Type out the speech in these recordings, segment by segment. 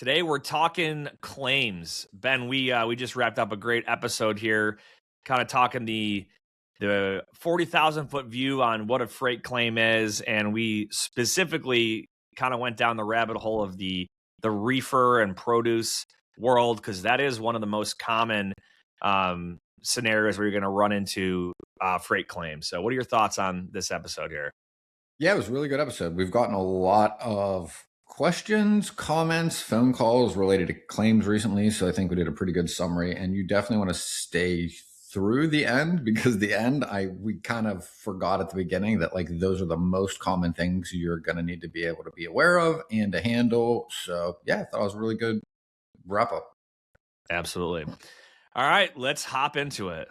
Today we're talking claims. Ben, we just wrapped up a great episode here, kind of talking the 40,000 foot view on what a freight claim is, and we specifically kind of went down the rabbit hole of the reefer and produce world, because that is one of the most common scenarios where you're going to run into freight claims. So what are your thoughts on this episode here? Yeah, it was a really good episode. We've gotten a lot of questions, comments, phone calls related to claims recently. So I think we did a pretty good summary, and you definitely want to stay through the end, because the end, we kind of forgot at the beginning that like those are the most common things you're going to need to be able to be aware of and to handle. So yeah, I thought it was a really good wrap up. Absolutely. All right, let's hop into it.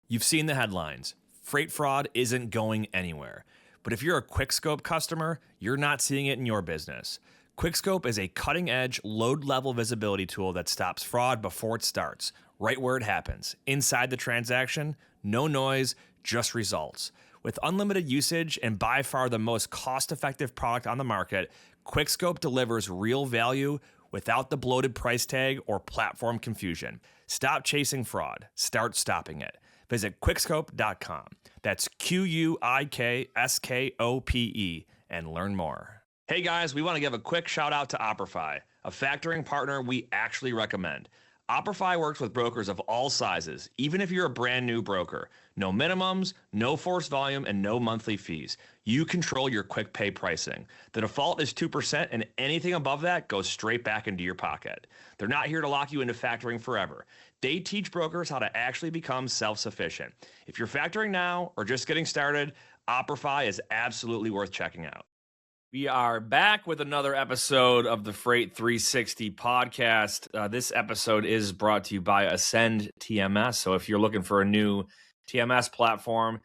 You've seen the headlines. Freight fraud isn't going anywhere. But if you're a QuickScope customer, you're not seeing it in your business. QuickScope is a cutting-edge, load-level visibility tool that stops fraud before it starts, right where it happens. Inside the transaction, no noise, just results. With unlimited usage and by far the most cost-effective product on the market, QuickScope delivers real value without the bloated price tag or platform confusion. Stop chasing fraud. Start stopping it. Visit quickscope.com. That's QUIKSKOPE and learn more. Hey guys, we want to give a quick shout out to Optify, a factoring partner we actually recommend. Optify works with brokers of all sizes, even if you're a brand new broker. No minimums, no forced volume, and no monthly fees. You control your quick pay pricing. The default is 2%, and anything above that goes straight back into your pocket. They're not here to lock you into factoring forever. They teach brokers how to actually become self-sufficient. If you're factoring now or just getting started, Optify is absolutely worth checking out. We are back with another episode of the Freight 360 podcast. This episode is brought to you by Ascend TMS. So if you're looking for a new TMS platform,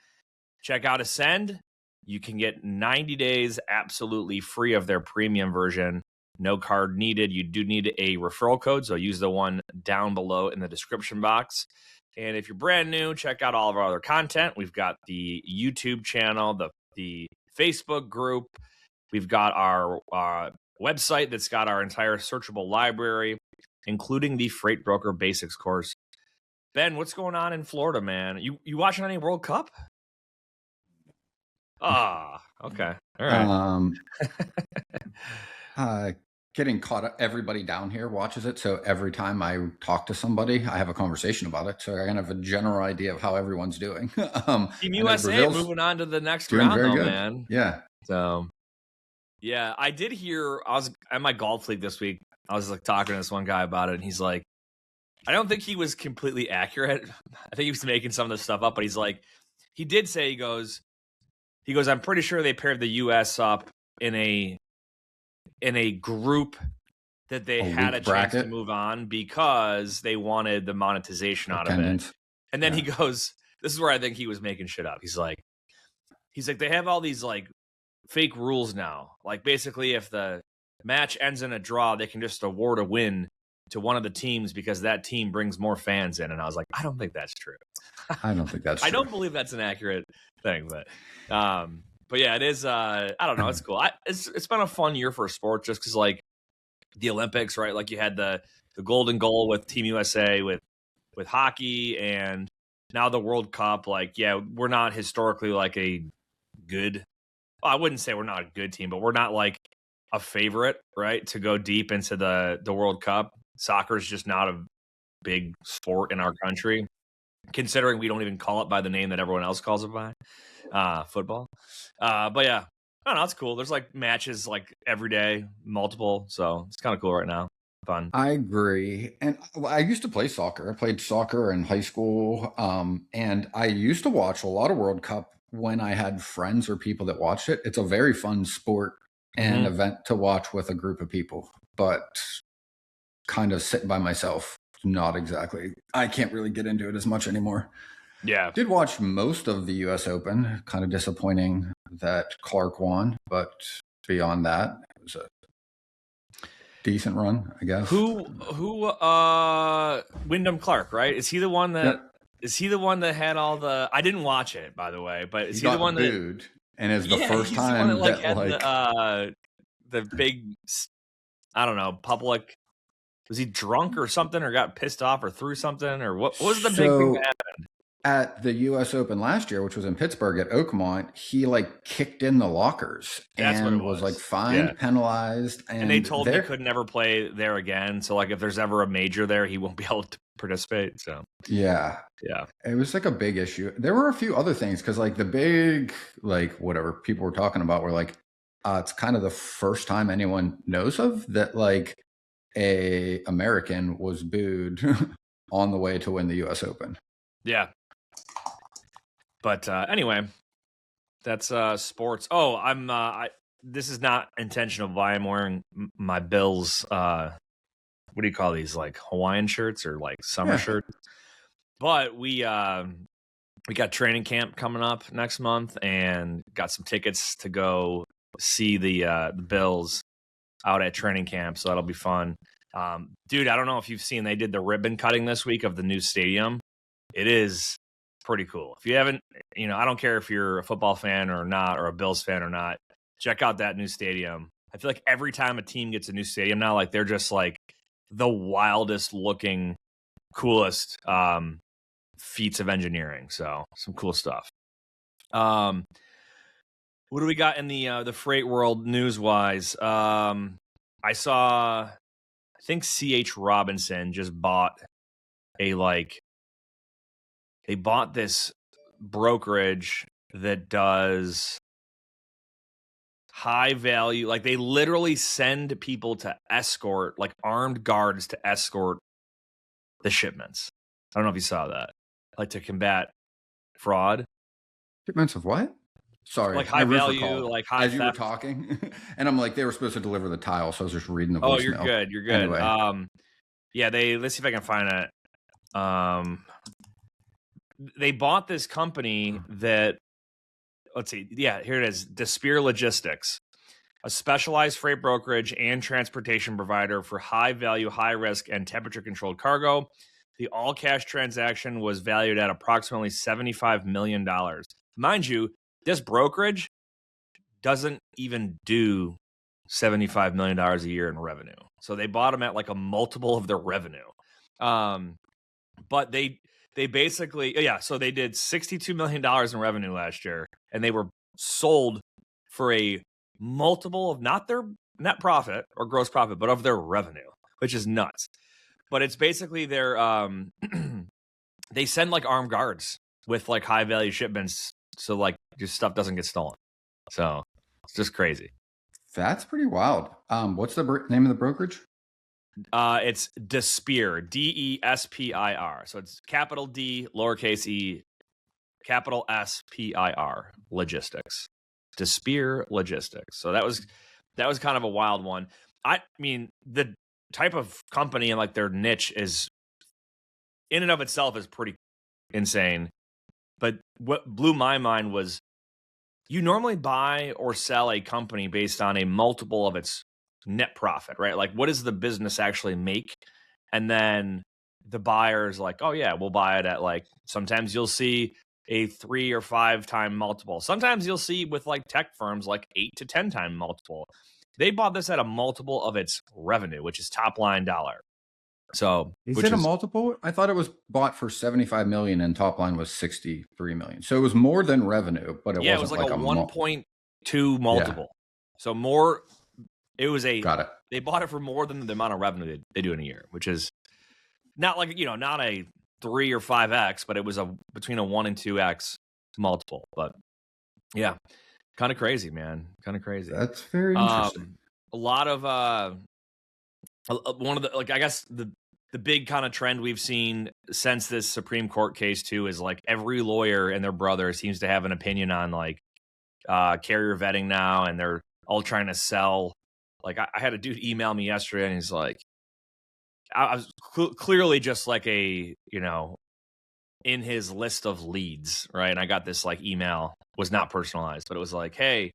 check out Ascend. You can get 90 days absolutely free of their premium version. No card needed. You do need a referral code, so use the one down below in the description box. And if you're brand new, check out all of our other content. We've got the YouTube channel, the Facebook group. We've got our website that's got our entire searchable library, including the Freight Broker Basics course. Ben, what's going on in Florida, man? You watching any World Cup? Okay. All right. Getting caught up. Everybody down here watches it. So every time I talk to somebody, I have a conversation about it. So I kind of have a general idea of how everyone's doing. Team USA moving on to the next round, though, man. Yeah. So, yeah, I did hear, I was at my golf league this week. I was like talking to this one guy about it, and he's like, I don't think he was completely accurate. I think he was making some of this stuff up, but he's like, he did say, he goes, I'm pretty sure they paired the U.S. up in a group that they had a chance to move on because they wanted the monetization out of it. And then he goes, this is where I think he was making shit up. He's like, they have all these like fake rules now. Like basically if the match ends in a draw, they can just award a win to one of the teams because that team brings more fans in. And I was like, I don't think that's true. I don't think that's true. I don't believe that's an accurate thing, but yeah, it is. I don't know. It's cool. It's been a fun year for sport just because like the Olympics, right? Like you had the golden goal with Team USA with hockey, and now the World Cup. Like, yeah, we're not historically like a good. Well, I wouldn't say we're not a good team, but we're not like a favorite, right, to go deep into the World Cup. Soccer is just not a big sport in our country, considering we don't even call it by the name that everyone else calls it by. Football. But yeah, I don't know. It's cool. There's like matches like every day, multiple. So it's kind of cool right now. Fun. I agree. And I used to play soccer. I played soccer in high school. And I used to watch a lot of World Cup when I had friends or people that watched it. It's a very fun sport and event to watch with a group of people, but kind of sitting by myself, not exactly. I can't really get into it as much anymore. Yeah. Did watch most of the US Open. Kind of disappointing that Clark won, but beyond that, it was a decent run, I guess. Wyndham Clark, right? Is he the one that Is he the one that had all the? I didn't watch it, by the way, but is he the one booed, that? And it's the first time that like the big I don't know, public. Was he drunk or something, or got pissed off or threw something, or what was the big thing that happened? At the U.S. Open last year, which was in Pittsburgh at Oakmont, he like kicked in the lockers That's what it and was like was. fined, Yeah. penalized, And they told him he could never play there again. So like if there's ever a major there, he won't be able to participate. So yeah, it was like a big issue. There were a few other things because like the big like whatever people were talking about were like it's kind of the first time anyone knows of that like a American was booed on the way to win the U.S. Open. Yeah. But anyway, that's sports. Oh, this is not intentional, but I'm wearing my Bills. What do you call these? Like Hawaiian shirts or like summer shirts? But we got training camp coming up next month, and got some tickets to go see the Bills out at training camp. So that'll be fun. Dude, I don't know if you've seen, they did the ribbon cutting this week of the new stadium. It is pretty cool. If you haven't, I don't care if you're a football fan or not, or a Bills fan or not, check out that new stadium. I feel like every time a team gets a new stadium now, like they're just like the wildest looking, coolest feats of engineering. So some cool stuff. What do we got in the freight world news wise? I saw, I think C.H. Robinson just bought they bought this brokerage that does high value, like they literally send people to escort, like armed guards to escort the shipments. I don't know if you saw that. Like to combat fraud. Shipments of what? Sorry, like high value, like high. As you were talking, and I'm like, they were supposed to deliver the tile, so I was just reading the voicemail. Oh, you're good. You're good. Anyway. Yeah, let's see if I can find it. They bought this company that, let's see. Yeah, here it is. Despear Logistics, a specialized freight brokerage and transportation provider for high value, high risk, and temperature controlled cargo. The all cash transaction was valued at approximately $75 million. Mind you, this brokerage doesn't even do $75 million a year in revenue. So they bought them at like a multiple of their revenue. But they basically, so they did $62 million in revenue last year, and they were sold for a multiple of not their net profit or gross profit, but of their revenue, which is nuts. But it's basically their, they send like armed guards with like high value shipments, so like your stuff doesn't get stolen. So it's just crazy. That's pretty wild. What's the name of the brokerage? It's Despear, Despir. So it's capital D, lowercase e, capital SPIR, Logistics. Despear Logistics. So that was kind of a wild one. I mean, the type of company and like their niche is, in and of itself, is pretty insane. But what blew my mind was, you normally buy or sell a company based on a multiple of its net profit, right? Like, what does the business actually make? And then the buyer's like, oh yeah, we'll buy it at like, sometimes you'll see a 3 or 5 time multiple. Sometimes you'll see with like tech firms like 8 to 10 time multiple. They bought this at a multiple of its revenue, which is top line dollar. So is it a multiple? I thought it was bought for 75 million and top line was 63 million. So it was more than revenue, but it wasn't like a 1.2 multiple. Yeah. So more, it was got it. They bought it for more than the amount of revenue they do in a year, which is not like, not a 3 or 5x, but it was between a 1 and 2x multiple. But yeah, kind of crazy, man. Kind of crazy. That's very interesting. A lot of one of the, like, I guess the big kind of trend we've seen since this Supreme Court case too is like every lawyer and their brother seems to have an opinion on like carrier vetting now, and they're all trying to sell. Like I had a dude email me yesterday, and he's like, I was clearly just like a, in his list of leads, right? And I got this like email, was not personalized, but it was like, hey,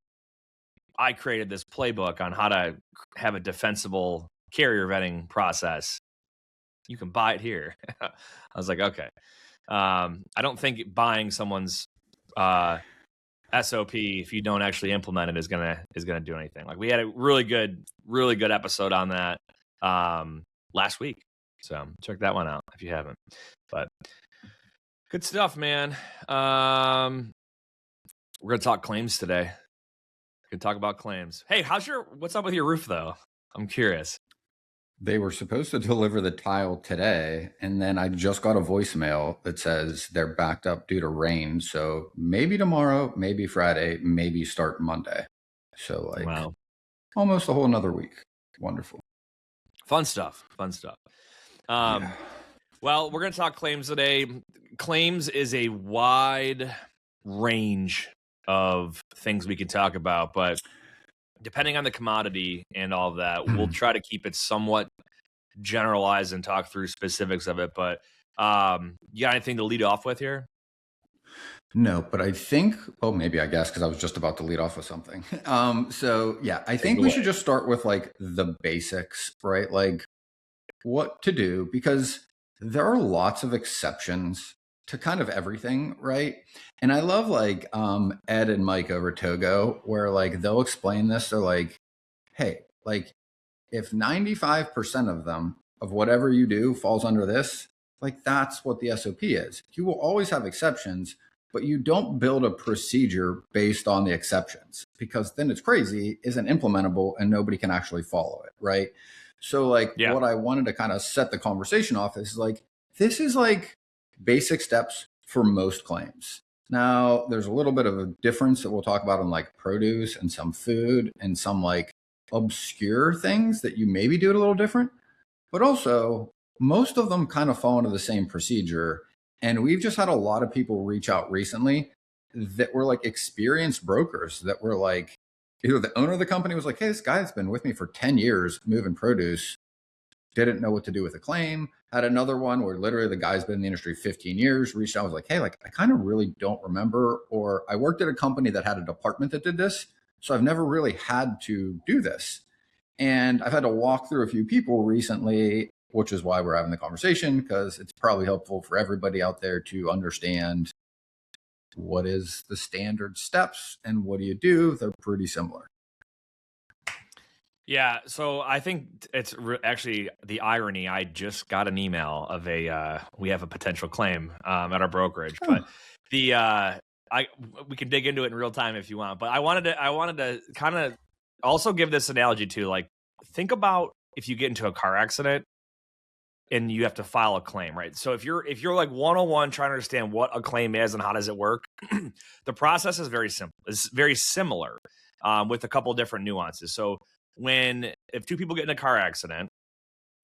I created this playbook on how to have a defensible carrier vetting process. You can buy it here. I was like, okay. I don't think buying someone's SOP, if you don't actually implement it, is gonna do anything. Like, we had a really good episode on that last week. So check that one out if you haven't. But good stuff, man. We're gonna talk claims today. We're gonna talk about claims. Hey, what's up with your roof though? I'm curious. They were supposed to deliver the tile today, and then I just got a voicemail that says they're backed up due to rain. So maybe tomorrow, maybe Friday, maybe start Monday. So like, wow, almost a whole another week. Wonderful. Fun stuff. Yeah. Well, we're going to talk claims today. Claims is a wide range of things we can talk about, but depending on the commodity and all of that, we'll try to keep it somewhat generalized and talk through specifics of it. But you got anything to lead off with here? No, but I think, well, maybe I guess, because I was just about to lead off with something. So yeah, I think we should just start with like the basics, right? Like what to do, because there are lots of exceptions to kind of everything, right? And I love like Ed and Mike over Togo, where like they'll explain this. They're like, hey, like if 95% of them of whatever you do falls under this, like that's what the SOP is. You will always have exceptions, but you don't build a procedure based on the exceptions, because then it's crazy, isn't implementable, and nobody can actually follow it, right? So like what I wanted to kind of set the conversation off is like, this is like basic steps for most claims. Now, there's a little bit of a difference that we'll talk about in like produce and some food and some like obscure things that you maybe do it a little different, but also most of them kind of fall into the same procedure. And we've just had a lot of people reach out recently that were like experienced brokers that were like, either the owner of the company was like, hey, this guy's been with me for 10 years moving produce, didn't know what to do with a claim. Had another one where literally the guy's been in the industry 15 years, reached out, was like, hey, like I kind of really don't remember, or I worked at a company that had a department that did this, so I've never really had to do this. And I've had to walk through a few people recently, which is why we're having the conversation, because it's probably helpful for everybody out there to understand what is the standard steps and what do you do. They're pretty similar. Yeah, so I think it's actually the irony. I just got an email of we have a potential claim at our brokerage, but we can dig into it in real time if you want. But I wanted to kind of also give this analogy too. Like, think about if you get into a car accident and you have to file a claim, right? So if you're like 101 trying to understand what a claim is and how does it work, the process is very simple. It's very similar with a couple different nuances. So if two people get in a car accident,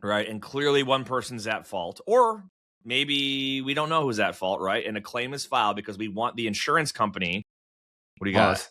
right, and clearly one person's at fault, or maybe we don't know who's at fault, right, and a claim is filed because we want the insurance company. What do you got?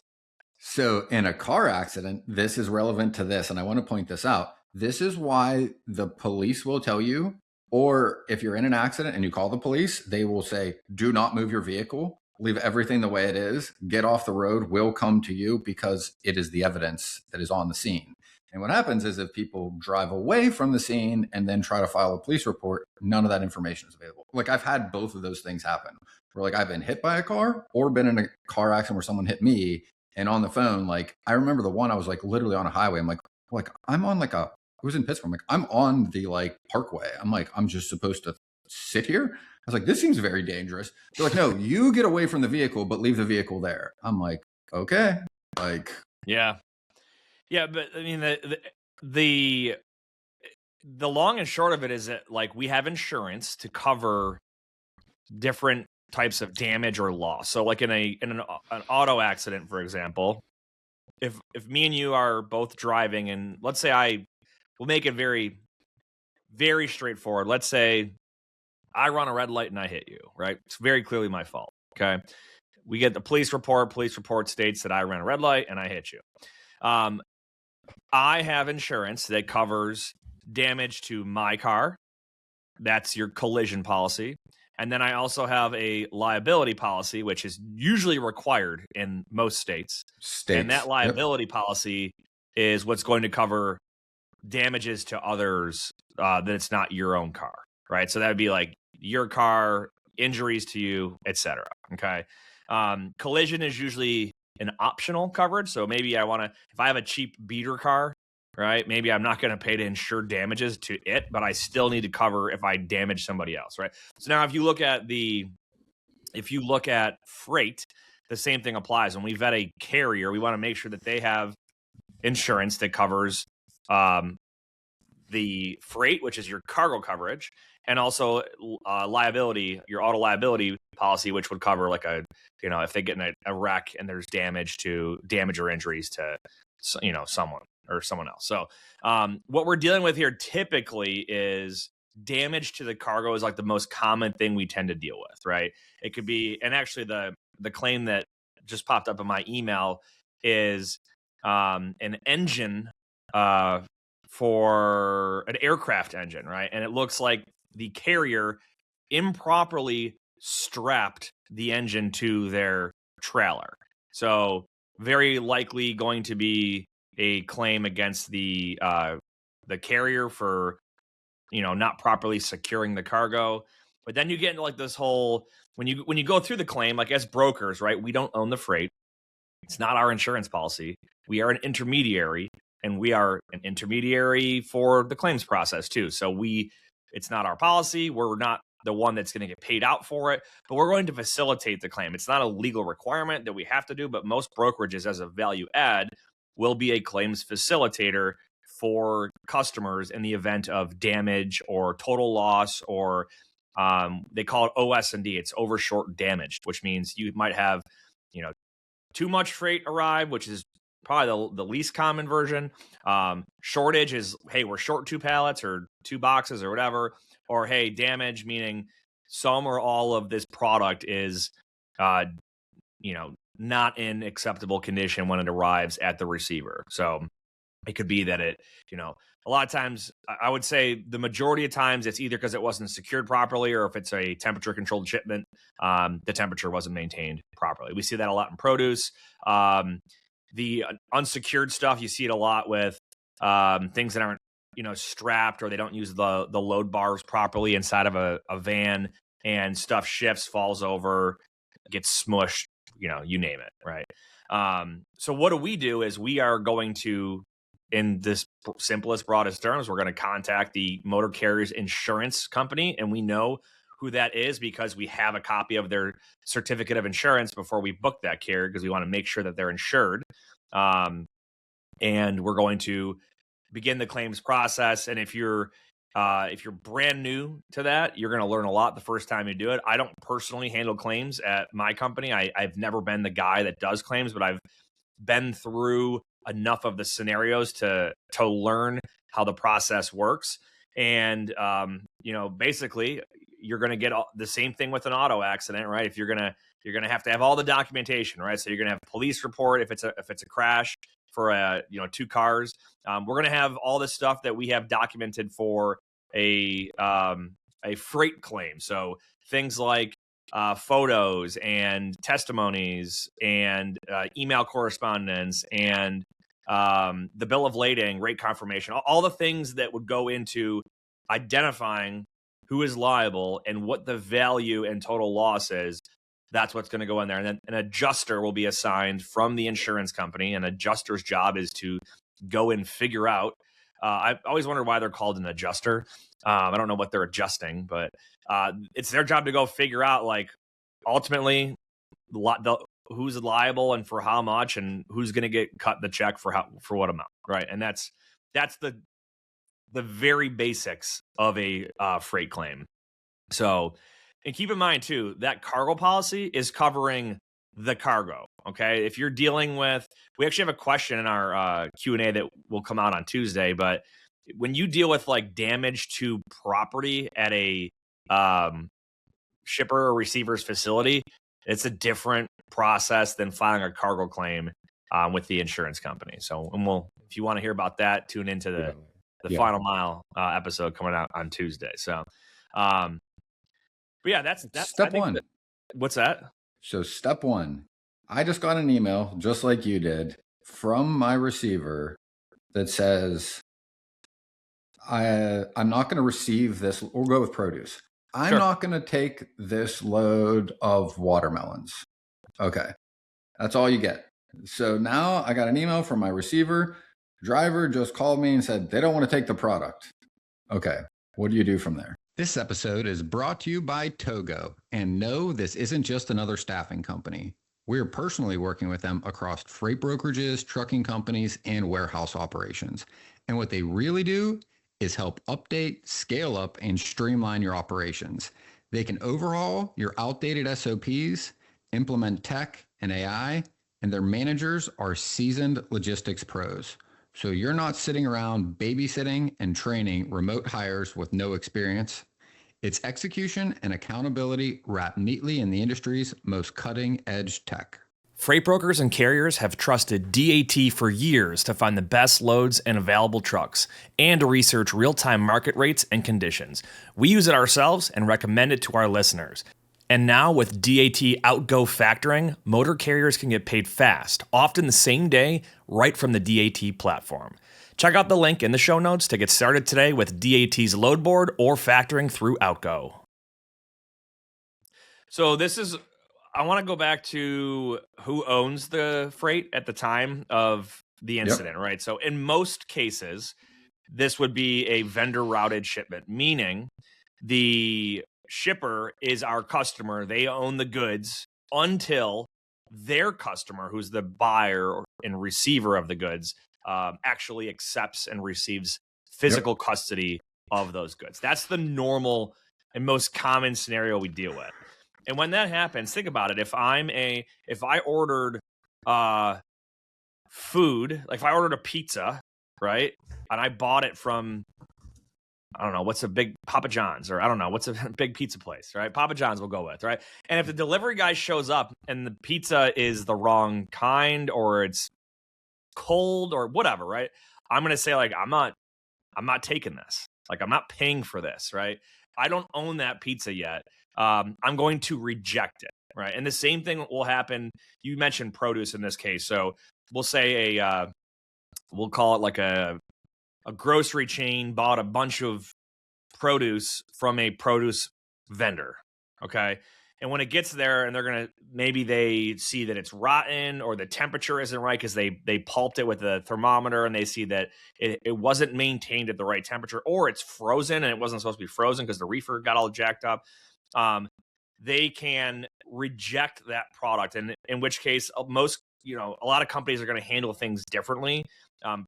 So in a car accident, this is relevant to this, and I want to point this out. This is why the police will tell you, or if you're in an accident and you call the police, they will say, do not move your vehicle. Leave everything the way it is. Get off the road. We'll come to you because it is the evidence that is on the scene. And what happens is if people drive away from the scene and then try to file a police report, none of that information is available. Like I've had both of those things happen where like I've been hit by a car or been in a car accident where someone hit me, and on the phone, like I remember the one I was like literally on a highway. I'm like I'm on like it was in Pittsburgh. I'm like, I'm on the like parkway. I'm like, I'm just supposed to sit here. I was like, this seems very dangerous. They're like, no, you get away from the vehicle, but leave the vehicle there. I'm like, okay. Like, yeah. But I mean, the long and short of it is that like we have insurance to cover different types of damage or loss. So like in an auto accident, for example, if me and you are both driving, and let's say we'll make it very, very straightforward. Let's say I run a red light and I hit you, right? It's very clearly my fault. Okay. We get the police report. Police report states that I ran a red light and I hit you. I have insurance that covers damage to my car. That's your collision policy. And then I also have a liability policy, which is usually required in most states. And that liability policy is what's going to cover damages to others that it's not your own car, right? So that would be like your car, injuries to you, etc. Okay. Collision is usually an optional coverage. So maybe if I have a cheap beater car, right? Maybe I'm not going to pay to insure damages to it, but I still need to cover if I damage somebody else, right? So now if you look at freight, the same thing applies. When we vet a carrier, we want to make sure that they have insurance that covers the freight, which is your cargo coverage, and also liability, your auto liability policy, which would cover like if they get in a wreck and there's damage or injuries to, someone or someone else. So what we're dealing with here typically is damage to the cargo is like the most common thing we tend to deal with, right? It could be, and actually the claim that just popped up in my email is an engine for an aircraft engine, right? And it looks like the carrier improperly strapped the engine to their trailer. So very likely going to be a claim against the carrier for not properly securing the cargo. But then you get into like this whole when you go through the claim, like as brokers, right? We don't own the freight. It's not our insurance policy. We are an intermediary, and we are an intermediary for the claims process too. So it's not our policy. We're not the one that's going to get paid out for it, but we're going to facilitate the claim. It's not a legal requirement that we have to do, but most brokerages as a value add will be a claims facilitator for customers in the event of damage or total loss, or they call it OS&D. It's overshort damaged, which means you might have, too much freight arrive, which is probably the least common version. Shortage is, hey, we're short 2 pallets or 2 boxes or whatever. Or, hey, damage, meaning some or all of this product is, not in acceptable condition when it arrives at the receiver. So it could be that a lot of times, I would say the majority of times it's either because it wasn't secured properly, or if it's a temperature controlled shipment, the temperature wasn't maintained properly. We see that a lot in produce. The unsecured stuff, you see it a lot with things that aren't, strapped, or they don't use the load bars properly inside of a van, and stuff shifts, falls over, gets smushed, you name it, right? So what do? Is we are going to, in this simplest, broadest terms, we're going to contact the motor carrier's insurance company, and we know who that is because we have a copy of their certificate of insurance before we book that carrier, because we want to make sure that they're insured. And we're going to begin the claims process. And if you're brand new to that, you're going to learn a lot the first time you do it. I don't personally handle claims at my company. I've never been the guy that does claims, but I've been through enough of the scenarios to learn how the process works. And basically you're going to get the same thing with an auto accident, right? If you're going to have to have all the documentation, right? So you're going to have a police report if it's a crash for 2 cars. We're going to have all this stuff that we have documented for a freight claim. So things like photos and testimonies and email correspondence and the bill of lading, rate confirmation, all the things that would go into identifying who is liable and what the value and total loss is. That's what's going to go in there. And then an adjuster will be assigned from the insurance company. An adjuster's job is to go and figure out. I always wondered why they're called an adjuster. I don't know what they're adjusting, but it's their job to go figure out, like, ultimately who's liable and for how much, and who's going to get cut the check for what amount, right? And that's the very basics of a freight claim. So. And keep in mind, too, that cargo policy is covering the cargo, okay? If you're dealing with, we actually have a question in our Q&A that will come out on Tuesday, but when you deal with like damage to property at a shipper or receiver's facility, it's a different process than filing a cargo claim with the insurance company. So, and if you want to hear about that, tune into the Final Mile episode coming out on Tuesday. So, but yeah, that's step one. What's that? So step one, I just got an email, just like you did, from my receiver that says, I'm not going to receive this. We'll go with produce. I'm not going to take this load of watermelons. Okay. That's all you get. So now I got an email from my receiver. Driver just called me and said they don't want to take the product. Okay, what do you do from there? This episode is brought to you by Togo. And no, this isn't just another staffing company. We're personally working with them across freight brokerages, trucking companies, and warehouse operations. And what they really do is help update, scale up, and streamline your operations. They can overhaul your outdated SOPs, implement tech and AI, and their managers are seasoned logistics pros. So you're not sitting around babysitting and training remote hires with no experience. It's execution and accountability wrapped neatly in the industry's most cutting-edge tech. Freight brokers and carriers have trusted DAT for years to find the best loads and available trucks, and to research real-time market rates and conditions. We use it ourselves and recommend it to our listeners. And now with DAT Outgo factoring, motor carriers can get paid fast, often the same day, right from the DAT platform. Check out the link in the show notes to get started today with DAT's load board or factoring through Outgo. So I want to go back to who owns the freight at the time of the incident, right? So in most cases, this would be a vendor routed shipment, meaning the shipper is our customer. They own the goods until their customer, who's the buyer and receiver of the goods, actually accepts and receives physical custody of those goods. That's the normal and most common scenario we deal with. And when that happens, think about it. If I ordered food, like if I ordered a pizza, right, and I bought it from, I don't know, what's a big Papa John's, or I don't know, what's a big pizza place, right? Papa John's we'll go with, right? And if the delivery guy shows up and the pizza is the wrong kind, or it's cold or whatever, right? I'm going to say, like, I'm not taking this. Like, I'm not paying for this, right? I don't own that pizza yet. I'm going to reject it, right? And the same thing will happen. You mentioned produce in this case. So we'll say we'll call it like a grocery chain bought a bunch of produce from a produce vendor, okay? And when it gets there, and maybe they see that it's rotten, or the temperature isn't right because they pulped it with a thermometer, and they see that it wasn't maintained at the right temperature, or it's frozen and it wasn't supposed to be frozen because the reefer got all jacked up. They can reject that product, and in which case a lot of companies are going to handle things differently.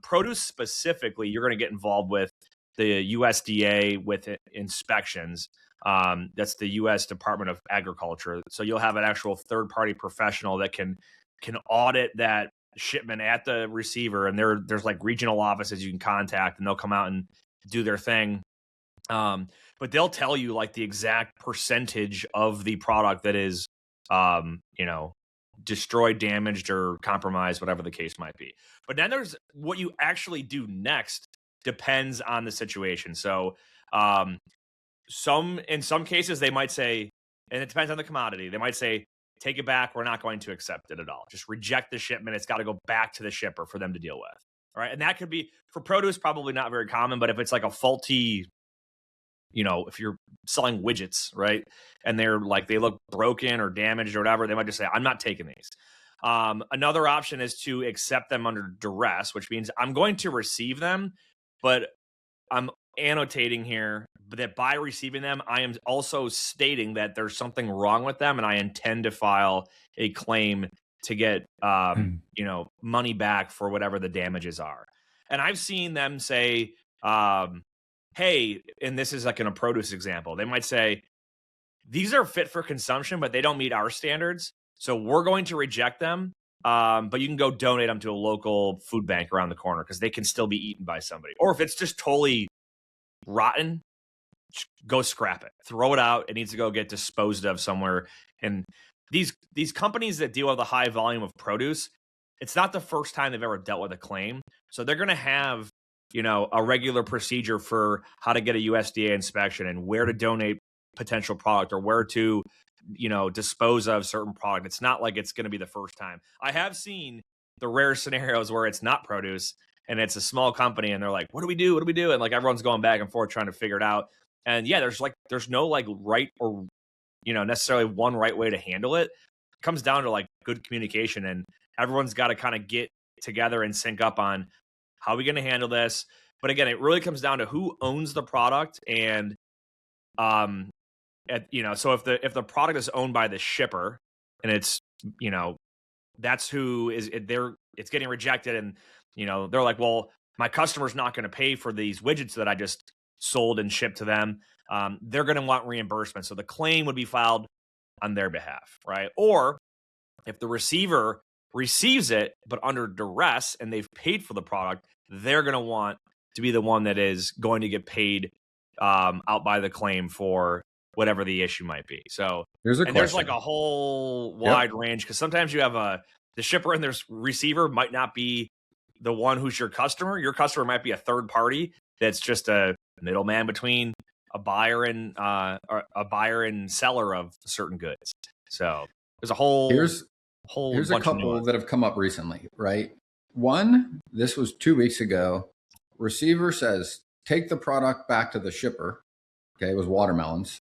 Produce specifically, you're going to get involved with the USDA with inspections. That's the U.S. Department of Agriculture. So you'll have an actual third-party professional that can audit that shipment at the receiver, and there's like regional offices you can contact, and they'll come out and do their thing. But they'll tell you like the exact percentage of the product that is, destroyed, damaged, or compromised, whatever the case might be. But then there's what you actually do next depends on the situation. So, in some cases they might say, and it depends on the commodity, they might say, take it back. We're not going to accept it at all. Just reject the shipment. It's got to go back to the shipper for them to deal with. All right. And that could be for produce, probably not very common, but if it's like a faulty, if you're selling widgets, right, and they're like, they look broken or damaged or whatever, they might just say, I'm not taking these. Another option is to accept them under duress, which means I'm going to receive them, but I'm annotating here that by receiving them, I am also stating that there's something wrong with them, and I intend to file a claim to get, money back for whatever the damages are. And I've seen them say, hey, and this is like in a produce example, they might say, these are fit for consumption, but they don't meet our standards. So we're going to reject them. But you can go donate them to a local food bank around the corner because they can still be eaten by somebody. Or if it's just totally rotten, go scrap it, throw it out. It needs to go get disposed of somewhere. And these companies that deal with a high volume of produce, it's not the first time they've ever dealt with a claim. So they're going to have, a regular procedure for how to get a USDA inspection and where to donate potential product, or where to, dispose of certain product. It's not like it's going to be the first time. I have seen the rare scenarios where it's not produce and it's a small company, and they're like, what do we do? What do we do? And like everyone's going back and forth trying to figure it out. And yeah, there's no like right or, necessarily one right way to handle it. It comes down to like good communication everyone's got to kind of get together and sync up on how are we going to handle this. But again, it really comes down to who owns the product. And so if the product is owned by the shipper and it's, that's who is it's getting rejected, and they're like, well, my customer's not going to pay for these widgets that I just sold and shipped to them. They're going to want reimbursement, so the claim would be filed on their behalf, right? Or if the receiver receives it but under duress and they've paid for the product, they're going to want to be the one that is going to get paid out by the claim for whatever the issue might be. So there's like a whole wide range, because sometimes you have the shipper and their receiver might not be the one who's your customer. Your customer might be a third party that's just a middleman between a buyer and seller of certain goods. So there's a whole here's bunch a couple that have come up recently, right? One, this was 2 weeks ago. Receiver says, take the product back to the shipper. Okay, it was watermelons.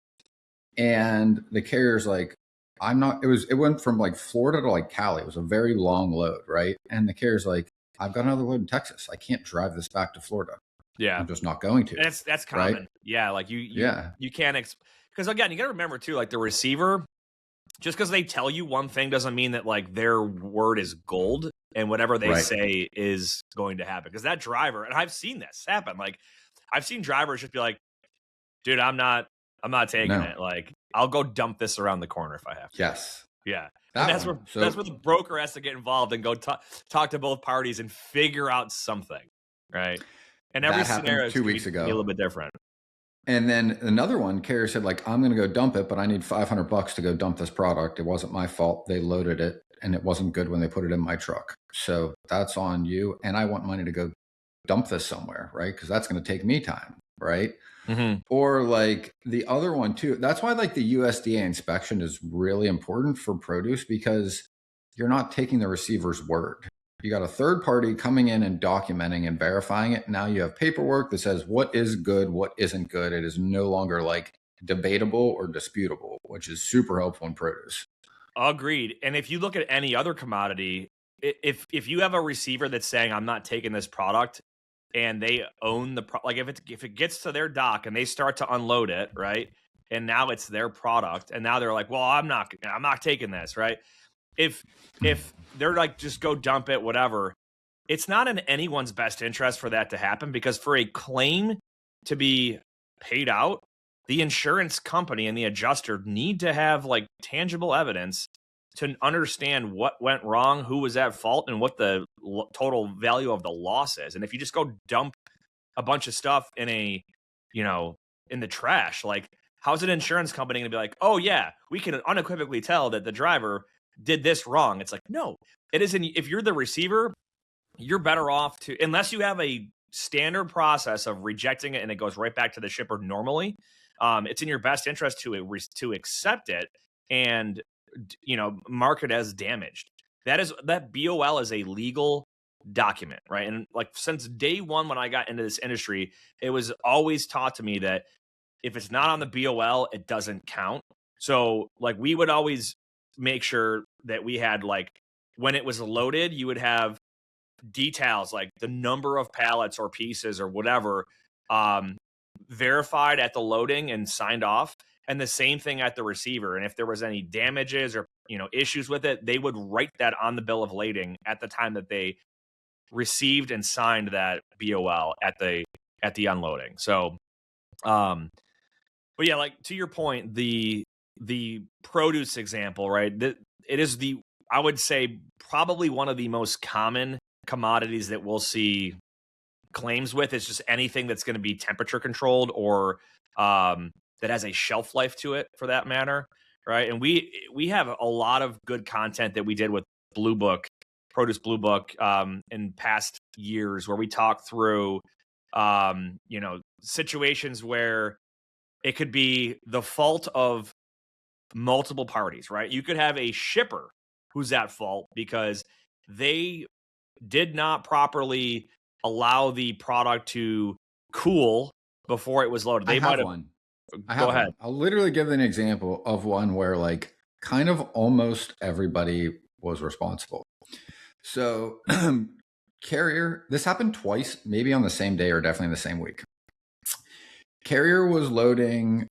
And the carrier's like, it went from like Florida to like Cali. It was a very long load, right? And the carrier's like, I've got another load in Texas. I can't drive this back to Florida. Yeah. I'm just not going to. And that's common. Right? Yeah. Like you can't, because again, you got to remember too, like the receiver, just because they tell you one thing doesn't mean that like their word is gold and whatever they say is going to happen. Because that driver, and I've seen this happen. Like I've seen drivers just be like, dude, I'm not taking it. Like I'll go dump this around the corner if I have to. Yes. Yeah. And that's where the broker has to get involved and go talk to both parties and figure out something. Right. And every scenario 2 weeks ago be a little bit different. And then another one, carrier said, like, I'm going to go dump it, but I need $500 to go dump this product. It wasn't my fault. They loaded it and it wasn't good when they put it in my truck. So that's on you. And I want money to go dump this somewhere, right? Because that's going to take me time, right? Mm-hmm. Or like the other one too. That's why like the USDA inspection is really important for produce, because you're not taking the receiver's word. You got a third party coming in and documenting and verifying it. Now you have paperwork that says what is good, what isn't good. It is no longer like debatable or disputable, which is super helpful in produce. Agreed. And if you look at any other commodity, if you have a receiver that's saying I'm not taking this product, and they own the like if it gets to their dock and they start to unload it, right? And now it's their product, and now they're like, well, I'm not taking this, right? If they're like, just go dump it, whatever, it's not in anyone's best interest for that to happen, because for a claim to be paid out, the insurance company and the adjuster need to have like tangible evidence to understand what went wrong, who was at fault, and what the total value of the loss is. And if you just go dump a bunch of stuff in in the trash, like how's an insurance company going to be like, oh yeah, we can unequivocally tell that the driver did this wrong? It's like, no, it isn't. If you're the receiver, you're better off to, unless you have a standard process of rejecting it and it goes right back to the shipper normally, it's in your best interest to accept it and mark it as damaged. That BOL is a legal document, right? And like since day one when I got into this industry, it was always taught to me that if it's not on the BOL, it doesn't count. So like we would always make sure that we had, like, when it was loaded, you would have details like the number of pallets or pieces or whatever verified at the loading and signed off. And the same thing at the receiver. And if there was any damages or issues with it, they would write that on the bill of lading at the time that they received and signed that BOL at the unloading. So, but yeah, like to your point, the produce example, right? It is I would say probably one of the most common commodities that we'll see claims with. Is just anything that's going to be temperature controlled or that has a shelf life to it, for that matter, right? And we have a lot of good content that we did with Blue Book, Produce Blue Book, in past years, where we talk through situations where it could be the fault of multiple parties, right? You could have a shipper who's at fault because they did not properly allow the product to cool before it was loaded. They might have one. Go ahead. I'll literally give an example of one where like kind of almost everybody was responsible. So Carrier, this happened twice, maybe on the same day or definitely the same week. Carrier was loading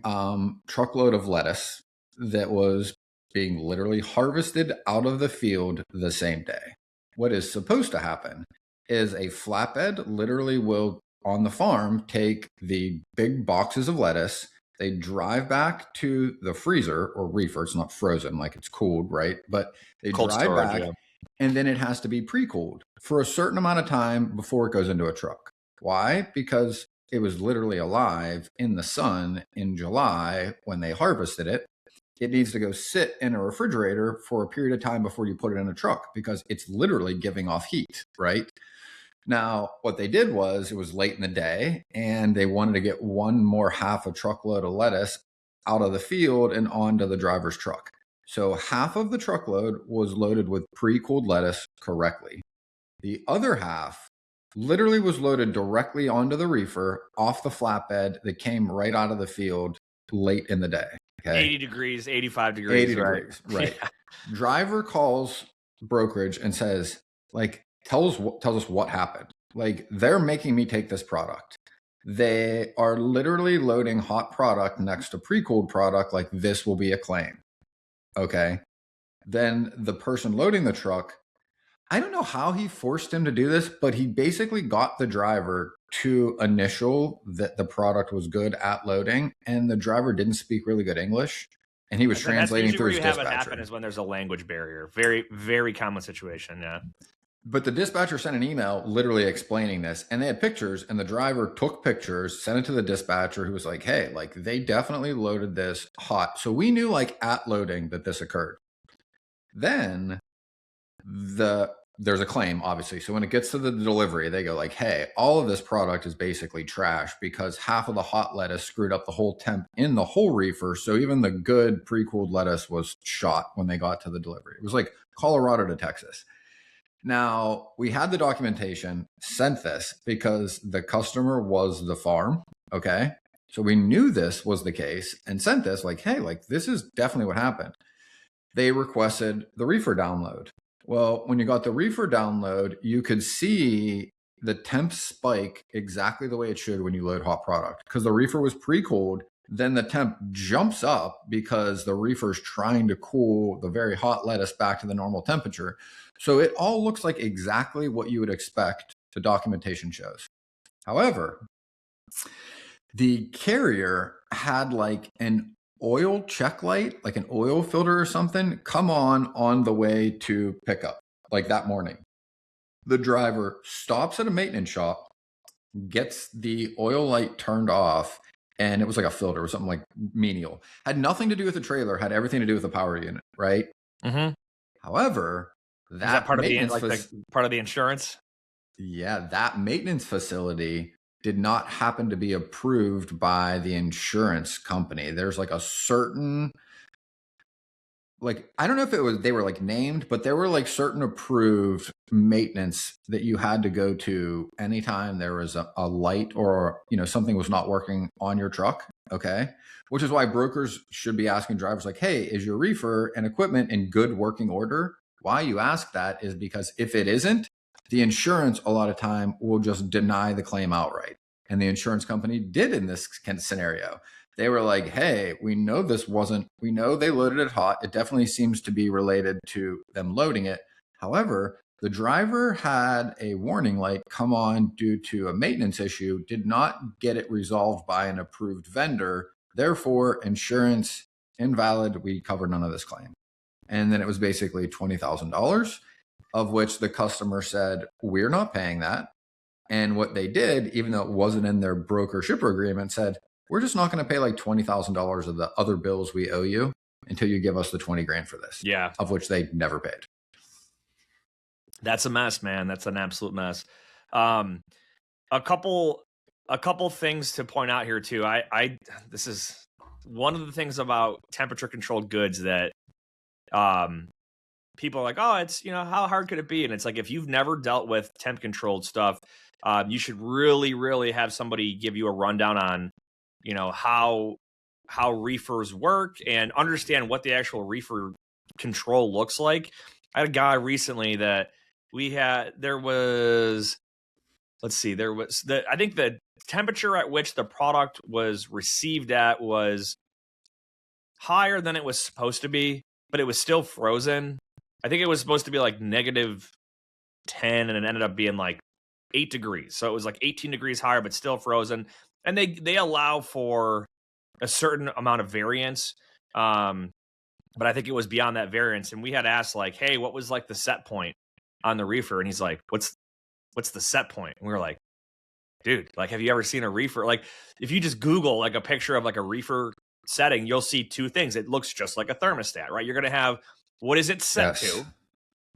truckload of lettuce that was being literally harvested out of the field the same day. What is supposed to happen is a flatbed literally will, on the farm, take the big boxes of lettuce. They drive back to the freezer or reefer. It's not frozen, like it's cooled, right? But they Cold drive storage, back, yeah. and then it has to be pre-cooled for a certain amount of time before it goes into a truck. Why? Because it was literally alive in the sun in July when they harvested it. It needs to go sit in a refrigerator for a period of time before you put it in a truck because it's literally giving off heat, right? Now, what they did was it was late in the day and they wanted to get one more half a truckload of lettuce out of the field and onto the driver's truck. So half of the truckload was loaded with pre-cooled lettuce correctly. The other half literally was loaded directly onto the reefer off the flatbed that came right out of the field late in the day. Okay. 80 degrees, 85 degrees. 80 degrees, right. Yeah. Driver calls brokerage and says, like, tells us what happened. Like, they're making me take this product. They are literally loading hot product next to pre-cooled product. Like, this will be a claim. Okay. Then the person loading the truck, I don't know how he forced him to do this, but he basically got the driver to initial that the product was good at loading, and the driver didn't speak really good English, and he was translating through his dispatcher. Where you have it happen is when there's a language barrier. Very, very common situation. Yeah. But the dispatcher sent an email literally explaining this, and they had pictures, and the driver took pictures, sent it to the dispatcher, who was like, hey, like, they definitely loaded this hot. So we knew, like, at loading that this occurred. Then there's a claim, obviously. So when it gets to the delivery, they go like, hey, all of this product is basically trash because half of the hot lettuce screwed up the whole temp in the whole reefer. So even the good pre-cooled lettuce was shot when they got to the delivery. It was like Colorado to Texas. Now, we had the documentation, sent this because the customer was the farm. Okay. So we knew this was the case and sent this like, hey, like, this is definitely what happened. They requested the reefer download. Well, when you got the reefer download, you could see the temp spike exactly the way it should when you load hot product because the reefer was pre-cooled. Then the temp jumps up because the reefer's trying to cool the very hot lettuce back to the normal temperature. So it all looks like exactly what you would expect the documentation shows. However, the carrier had like an oil check light, like an oil filter or something, come on the way to pickup, like that morning. The driver stops at a maintenance shop, gets the oil light turned off, and it was like a filter or something like menial. Had nothing to do with the trailer, had everything to do with the power unit, right? Mm-hmm. However, that part of the insurance? Yeah, that maintenance facility did not happen to be approved by the insurance company. There's like a certain, like, I don't know if it was, they were like named, but there were like certain approved maintenance that you had to go to anytime there was a light or, you know, something was not working on your truck. Okay. Which is why brokers should be asking drivers like, hey, is your reefer and equipment in good working order? Why you ask that is because if it isn't, the insurance a lot of time will just deny the claim outright. And the insurance company did in this scenario. They were like, hey, we know we know they loaded it hot. It definitely seems to be related to them loading it. However, the driver had a warning light come on due to a maintenance issue, did not get it resolved by an approved vendor. Therefore, insurance invalid. We covered none of this claim. And then it was basically $20,000. Of which the customer said, we're not paying that. And what they did, even though it wasn't in their broker shipper agreement, said, we're just not going to pay like $20,000 of the other bills we owe you until you give us the 20 grand for this. Yeah. Of which they never paid. That's a mess, man. That's an absolute mess. A couple things to point out here too. This is one of the things about temperature controlled goods that, people are like, oh, it's, you know, how hard could it be? And it's like, if you've never dealt with temp controlled stuff, you should really, really have somebody give you a rundown on, you know, how reefers work and understand what the actual reefer control looks like. I had a guy recently that there was, let's see, I think the temperature at which the product was received at was higher than it was supposed to be, but it was still frozen. I think it was supposed to be like -10, and it ended up being like 8 degrees. So it was like 18 degrees higher, but still frozen. And they allow for a certain amount of variance. But I think it was beyond that variance. And we had asked like, hey, what was like the set point on the reefer? And he's like, what's the set point? And we were like, dude, like, have you ever seen a reefer? Like, if you just Google like a picture of like a reefer setting, you'll see two things. It looks just like a thermostat, right? You're going to have, what is it set to?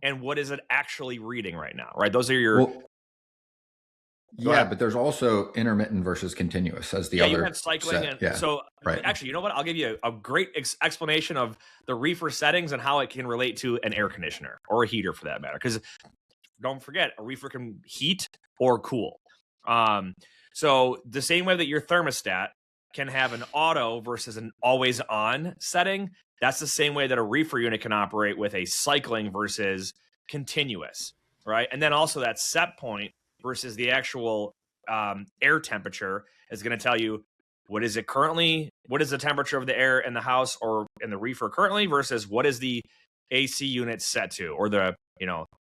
And what is it actually reading right now, right? Those are your... Yeah, but there's also intermittent versus continuous as the other you have cycling. set. So actually, you know what? I'll give you a great explanation of the reefer settings and how it can relate to an air conditioner or a heater for that matter. Because don't forget, a reefer can heat or cool. So the same way that your thermostat can have an auto versus an always on setting, that's the same way that a reefer unit can operate with a cycling versus continuous, right? And then also that set point versus the actual air temperature is going to tell you what is it currently, what is the temperature of the air in the house or in the reefer currently versus what is the AC unit set to, or the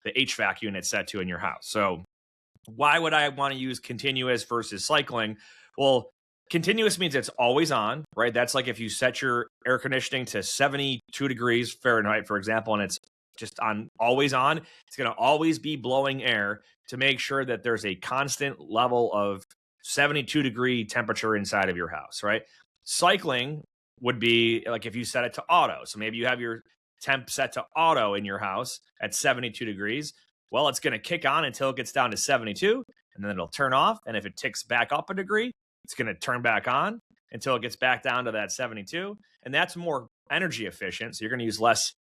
HVAC unit set to in your house. So why would I want to use continuous versus cycling? Well, continuous means it's always on, right? That's like if you set your air conditioning to 72 degrees Fahrenheit, for example, and it's just on always on, it's going to always be blowing air to make sure that there's a constant level of 72 degree temperature inside of your house, right? Cycling would be like if you set it to auto. So maybe you have your temp set to auto in your house at 72 degrees. Well, it's going to kick on until it gets down to 72, and then it'll turn off. And if it ticks back up a degree, it's going to turn back on until it gets back down to that 72. And that's more energy efficient. So you're going to use less.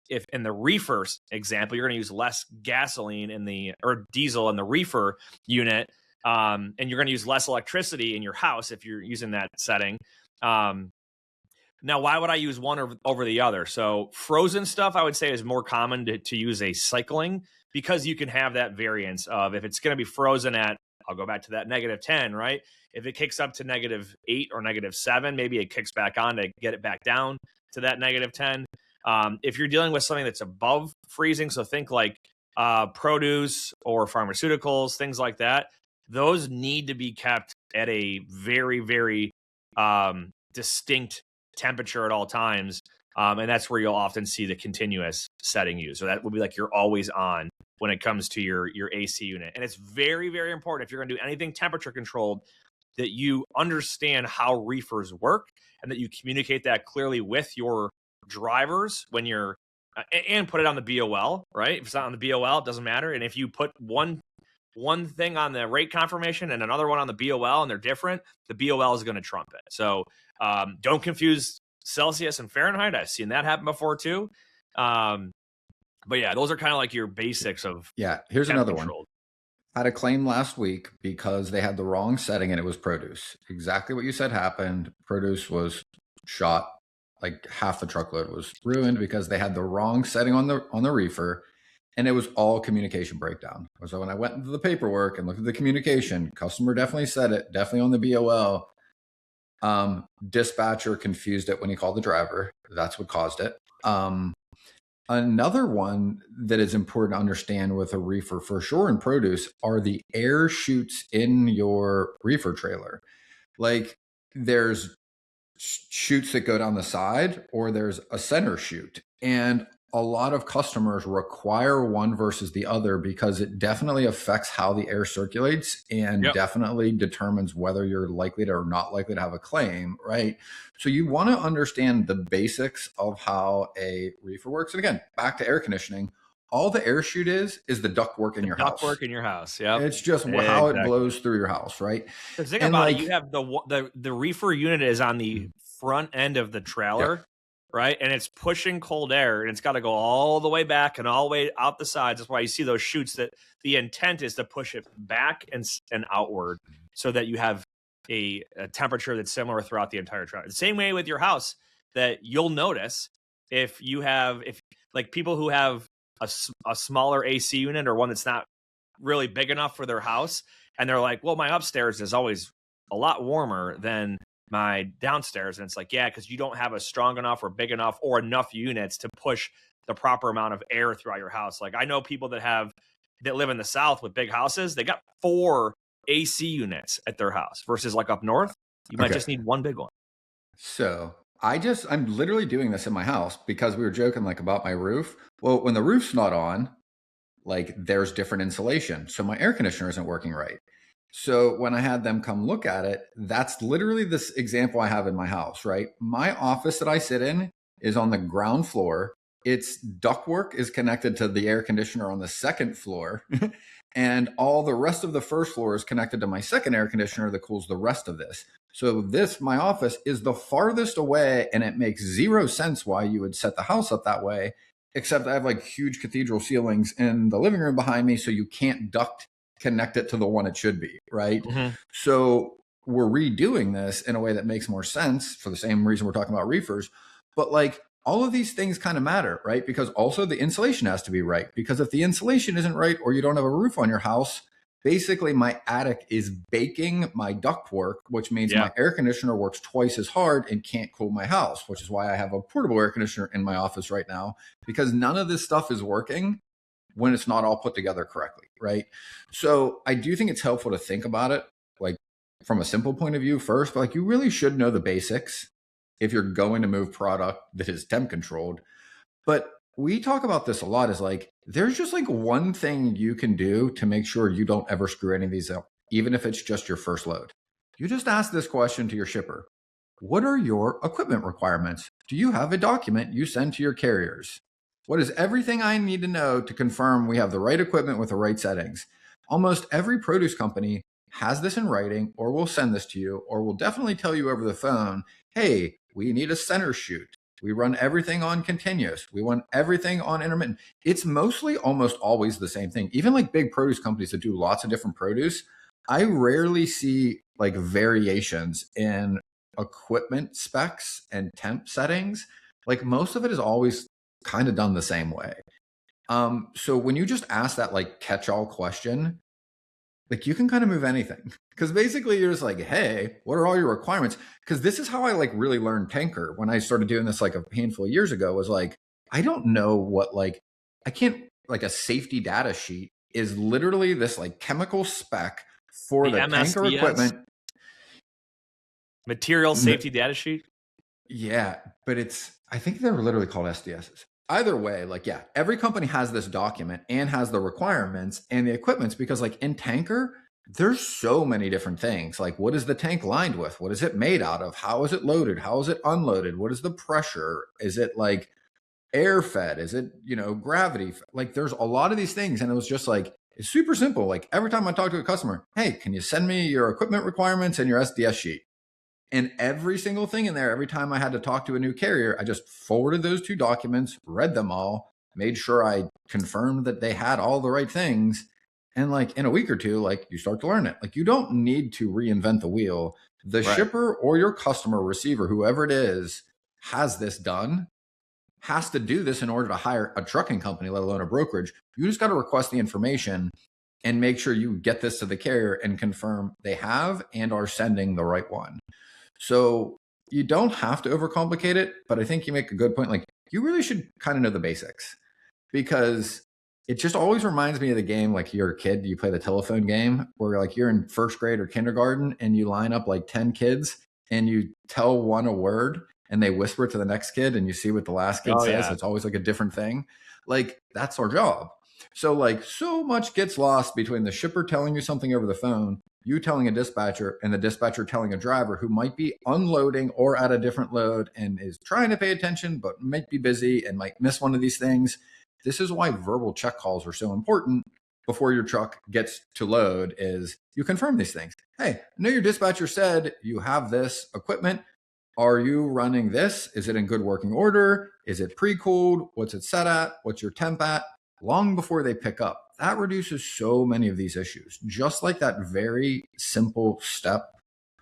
If in the reefer example, you're going to use less gasoline or diesel in the reefer unit, and you're going to use less electricity in your house if you're using that setting. Now, why would I use one over the other? So frozen stuff, I would say, is more common to use a cycling, because you can have that variance of if it's going to be frozen at, I'll go back to that -10, right? If it kicks up to -8 or -7, maybe it kicks back on to get it back down to that -10. If you're dealing with something that's above freezing, so think like produce or pharmaceuticals, things like that, those need to be kept at a very, very distinct temperature at all times. And that's where you'll often see the continuous setting used. So that would be like you're always on when it comes to your AC unit. And it's very, very important if you're going to do anything temperature controlled that you understand how reefers work and that you communicate that clearly with your drivers when you're and put it on the BOL, right? If it's not on the BOL, it doesn't matter. And if you put one thing on the rate confirmation and another one on the BOL and they're different, the BOL is going to trump it. So don't confuse Celsius and Fahrenheit. I've seen that happen before too. But yeah, those are kind of like your basics of here's another one. I had a claim last week because they had the wrong setting and it was produce. Exactly what you said happened. Produce was shot. Like half the truckload was ruined because they had the wrong setting on the reefer, and it was all communication breakdown. So when I went into the paperwork and looked at the communication, customer definitely said it, definitely on the BOL. Dispatcher confused it when he called the driver. That's what caused it. Another one that is important to understand with a reefer for sure in produce are the air chutes in your reefer trailer. Like there's chutes that go down the side, or there's a center chute. And a lot of customers require one versus the other because it definitely affects how the air circulates and definitely determines whether you're likely to or not likely to have a claim, right? So you want to understand the basics of how a reefer works. And again, back to air conditioning, all the air chute is the ductwork in your house. Ductwork in your house, yeah. It's just how it blows through your house, right? The thing about it, you have the reefer unit is on the front end of the trailer, right? And it's pushing cold air, and it's got to go all the way back and all the way out the sides. That's why you see those chutes. That the intent is to push it back and outward, so that you have a temperature that's similar throughout the entire trailer. The same way with your house, that you'll notice if like people who have a smaller AC unit or one that's not really big enough for their house. And they're like, well, my upstairs is always a lot warmer than my downstairs. And it's like, yeah, because you don't have a strong enough or big enough or enough units to push the proper amount of air throughout your house. Like I know people that live in the South with big houses, they got 4 AC units at their house versus like up north, you might just need one big one. So I'm literally doing this in my house because we were joking like about my roof. Well, when the roof's not on, like there's different insulation. So my air conditioner isn't working right. So when I had them come look at it, that's literally this example I have in my house, right? My office that I sit in is on the ground floor. Its ductwork is connected to the air conditioner on the second floor. And all the rest of the first floor is connected to my second air conditioner that cools the rest of this. So my office is the farthest away, and it makes zero sense why you would set the house up that way, except I have like huge cathedral ceilings in the living room behind me, so you can't duct connect it to the one it should be, right? Mm-hmm. So we're redoing this in a way that makes more sense for the same reason we're talking about reefers. But like all of these things kind of matter, right? Because also the insulation has to be right. Because if the insulation isn't right or you don't have a roof on your house, basically my attic is baking my ductwork, which means my air conditioner works twice as hard and can't cool my house, which is why I have a portable air conditioner in my office right now, because none of this stuff is working when it's not all put together correctly, right? So I do think it's helpful to think about it like from a simple point of view first, but like you really should know the basics if you're going to move product that is temp controlled. But we talk about this a lot, is like, there's just like one thing you can do to make sure you don't ever screw any of these up, even if it's just your first load. You just ask this question to your shipper. What are your equipment requirements? Do you have a document you send to your carriers? What is everything I need to know to confirm we have the right equipment with the right settings? Almost every produce company has this in writing, or will send this to you, or will definitely tell you over the phone, hey, we need a center shoot. We run everything on continuous. We run everything on intermittent. It's mostly almost always the same thing. Even like big produce companies that do lots of different produce, I rarely see like variations in equipment specs and temp settings. Like most of it is always kind of done the same way. So when you just ask that like catch-all question, like you can kind of move anything, because basically you're just like, hey, what are all your requirements? Because this is how I like really learned Tanker when I started doing this like a handful of years ago, was like, I don't know what, like, I can't, like a safety data sheet is literally this like chemical spec for the tanker equipment. Material safety data sheet? Yeah, but I think they're literally called SDSs. Either way, like, yeah, every company has this document and has the requirements and the equipments, because like in Tanker, there's so many different things. Like, what is the tank lined with? What is it made out of? How is it loaded? How is it unloaded? What is the pressure? Is it like air fed? Is it, gravity? Like there's a lot of these things. And it was just like, it's super simple. Like every time I talk to a customer, hey, can you send me your equipment requirements and your SDS sheet? And every single thing in there, every time I had to talk to a new carrier, I just forwarded those 2 documents, read them all, made sure I confirmed that they had all the right things. And like in a week or 2, like you start to learn it. Like you don't need to reinvent the wheel. The shipper or your customer, receiver, whoever it is, has this done, has to do this in order to hire a trucking company, let alone a brokerage. You just got to request the information and make sure you get this to the carrier and confirm they have and are sending the right one. So you don't have to overcomplicate it, but I think you make a good point. Like you really should kind of know the basics, because it just always reminds me of the game. Like you're a kid, you play the telephone game where like you're in first grade or kindergarten and you line up like 10 kids and you tell one a word and they whisper it to the next kid and you see what the last kid says. Yeah. It's always like a different thing. Like that's our job. So like so much gets lost between the shipper telling you something over the phone, you telling a dispatcher, and the dispatcher telling a driver who might be unloading or at a different load and is trying to pay attention, but might be busy and might miss one of these things. This is why verbal check calls are so important before your truck gets to load, is you confirm these things. Hey, I know your dispatcher said you have this equipment. Are you running this? Is it in good working order? Is it pre-cooled? What's it set at? What's your temp at? Long before they pick up. That reduces so many of these issues. Just like that very simple step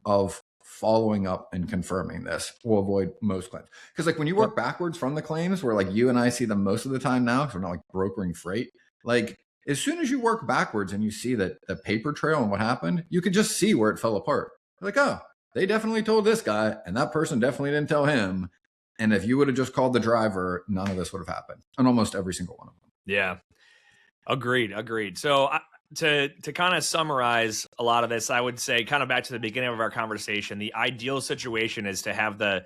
of following up and confirming this will avoid most claims. Because like when you work backwards from the claims, where like you and I see them most of the time now, because we're not like brokering freight, like as soon as you work backwards and you see that the paper trail and what happened, you can just see where it fell apart. Like, oh, they definitely told this guy and that person definitely didn't tell him. And if you would have just called the driver, none of this would have happened on almost every single one of them. Yeah. Agreed. So to kind of summarize a lot of this, I would say kind of back to the beginning of our conversation, the ideal situation is to have the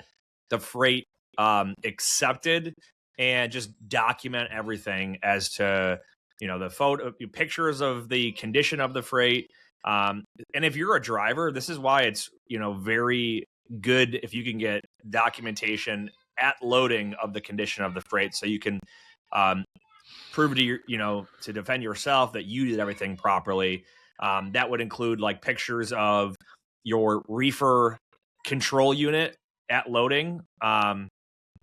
freight accepted and just document everything as to, the photo, pictures of the condition of the freight. And if you're a driver, this is why it's, very good if you can get documentation at loading of the condition of the freight, so you can prove to to defend yourself that you did everything properly. That would include like pictures of your reefer control unit at loading.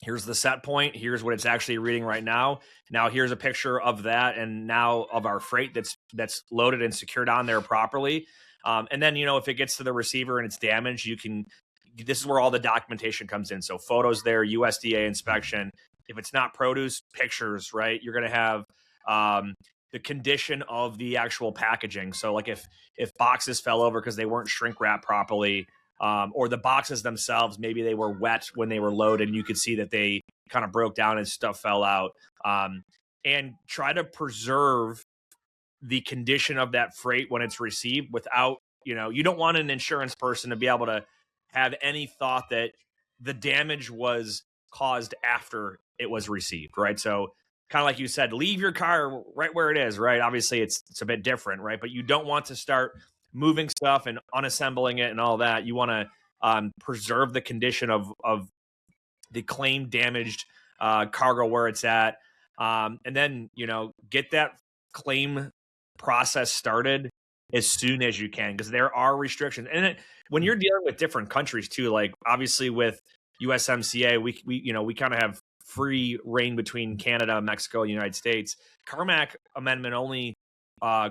Here's the set point. Here's what it's actually reading right now. Now here's a picture of that, and now of our freight that's loaded and secured on there properly. And then if it gets to the receiver and it's damaged, this is where all the documentation comes in. So photos there, USDA inspection. If it's not produce, pictures, right? You're going to have the condition of the actual packaging. So like if boxes fell over because they weren't shrink wrapped properly, or the boxes themselves, maybe they were wet when they were loaded and you could see that they kind of broke down and stuff fell out. And try to preserve the condition of that freight when it's received without, you don't want an insurance person to be able to have any thought that the damage was caused after it was received, right? So kind of like you said, leave your car right where it is, right? Obviously it's a bit different, right? But you don't want to start moving stuff and unassembling it and all that. You want to preserve the condition of the claim damaged cargo where it's at. And then, get that claim process started as soon as you can, because there are restrictions. And when you're dealing with different countries too, like obviously with USMCA, we kind of have free reign between Canada, Mexico, and the United States. Carmack Amendment only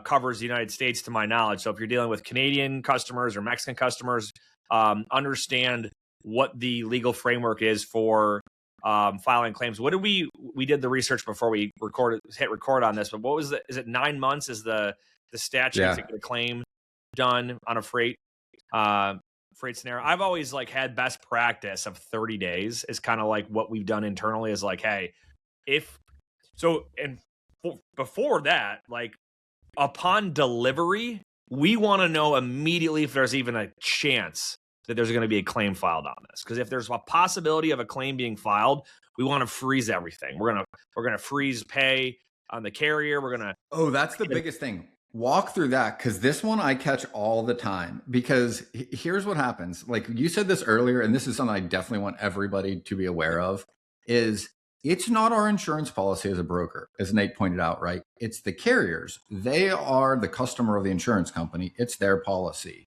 covers the United States, to my knowledge. So if you're dealing with Canadian customers or Mexican customers, understand what the legal framework is for filing claims. What did we did the research before we hit record on this, but what was is it 9 months is the statute to get a claim done on a freight scenario? I've always like had best practice of 30 days is kind of like what we've done internally is like, hey, before that, like upon delivery, we want to know immediately if there's even a chance that there's going to be a claim filed on this. Because if there's a possibility of a claim being filed, we want to freeze everything. We're gonna freeze pay on the carrier. That's the biggest thing. Walk through that, because this one I catch all the time. Because here's what happens. Like you said this earlier, and this is something I definitely want everybody to be aware of, is it's not our insurance policy as a broker, as Nate pointed out, right? It's the carriers. They are the customer of the insurance company. It's their policy.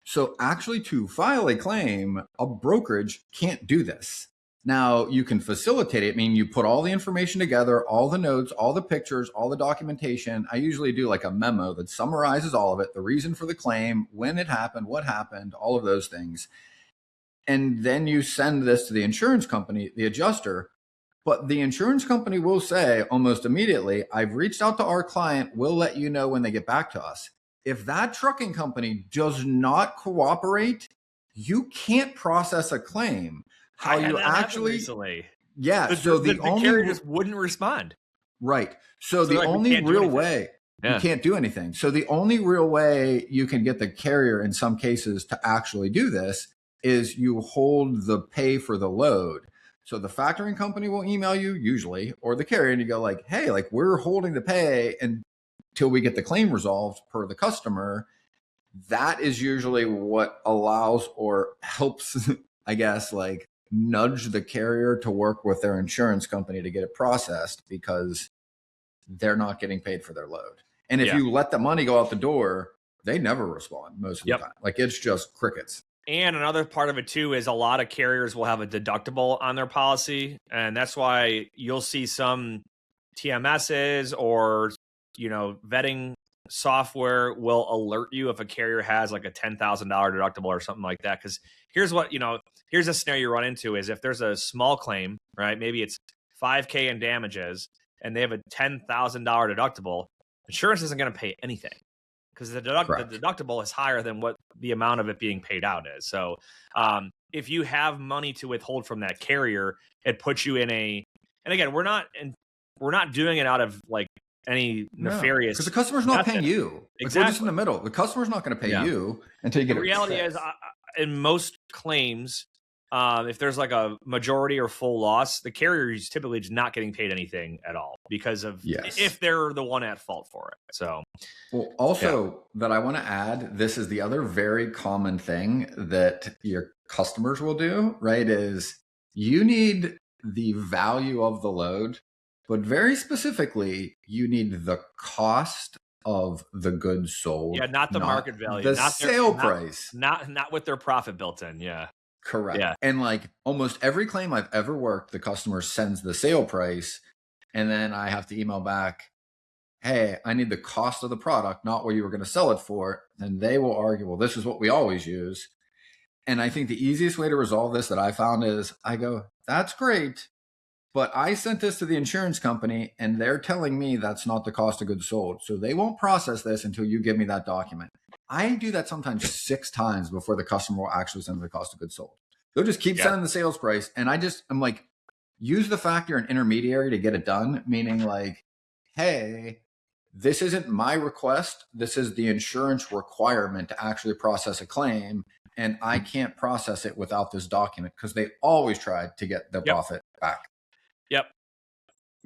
So actually to file a claim, a brokerage can't do this. Now you can facilitate it. I mean, you put all the information together, all the notes, all the pictures, all the documentation. I usually do like a memo that summarizes all of it, the reason for the claim, when it happened, what happened, all of those things. And then you send this to the insurance company, the adjuster. But the insurance company will say almost immediately, I've reached out to our client. We'll let you know when they get back to us. If that trucking company does not cooperate, you can't process a claim. How you actually, yeah. So the carrier just wouldn't respond. Right. So the only real way you can't do anything. So the only real way you can get the carrier in some cases to actually do this is you hold the pay for the load. So the factoring company will email you usually, or the carrier, and you go like, hey, like we're holding the pay until we get the claim resolved per the customer. That is usually what allows or helps, I guess, like nudge the carrier to work with their insurance company to get it processed, because they're not getting paid for their load. And if you let the money go out the door, they never respond most of the time. Like it's just crickets. And another part of it too is a lot of carriers will have a deductible on their policy. And that's why you'll see some TMSs or, vetting software will alert you if a carrier has like a $10,000 deductible or something like that. Because here's what, here's a scenario you run into is if there's a small claim, right? Maybe it's $5,000 in damages and they have a $10,000 deductible, insurance isn't going to pay anything because the deductible is higher than what the amount of it being paid out is. So if you have money to withhold from that carrier, it puts you in and again, we're not doing it out of like any nefarious. Because the customer's not paying you. Exactly. We're just in the middle. The customer's not going to pay you until you get it. The reality is, in most claims, if there's like a majority or full loss, the carrier is typically just not getting paid anything at all because of if they're the one at fault for it. So, well, also that I want to add, this is the other very common thing that your customers will do, right? Is you need the value of the load, but very specifically, you need the cost of the goods sold. Yeah, not the market value. The sale price. Not with their profit built in. Yeah. Correct. Yeah. And like almost every claim I've ever worked, the customer sends the sale price. And then I have to email back, hey, I need the cost of the product, not what you were going to sell it for. And they will argue, well, this is what we always use. And I think the easiest way to resolve this that I found is I go, that's great. But I sent this to the insurance company and they're telling me that's not the cost of goods sold. So they won't process this until you give me that document. I do that sometimes 6 times before the customer will actually send the cost of goods sold. They'll just keep sending the sales price. And I'm like, use the fact you're an intermediary to get it done. Meaning like, hey, this isn't my request. This is the insurance requirement to actually process a claim. And I can't process it without this document because they always try to get their profit back. Yep.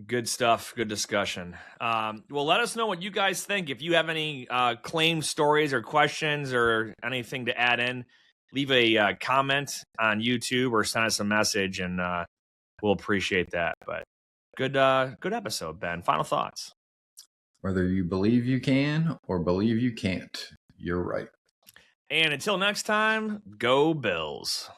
Good stuff. Good discussion. Well, let us know what you guys think. If you have any claim stories or questions or anything to add in, leave a comment on YouTube or send us a message, and we'll appreciate that. But good episode, Ben. Final thoughts. Whether you believe you can or believe you can't, you're right. And until next time, go Bills.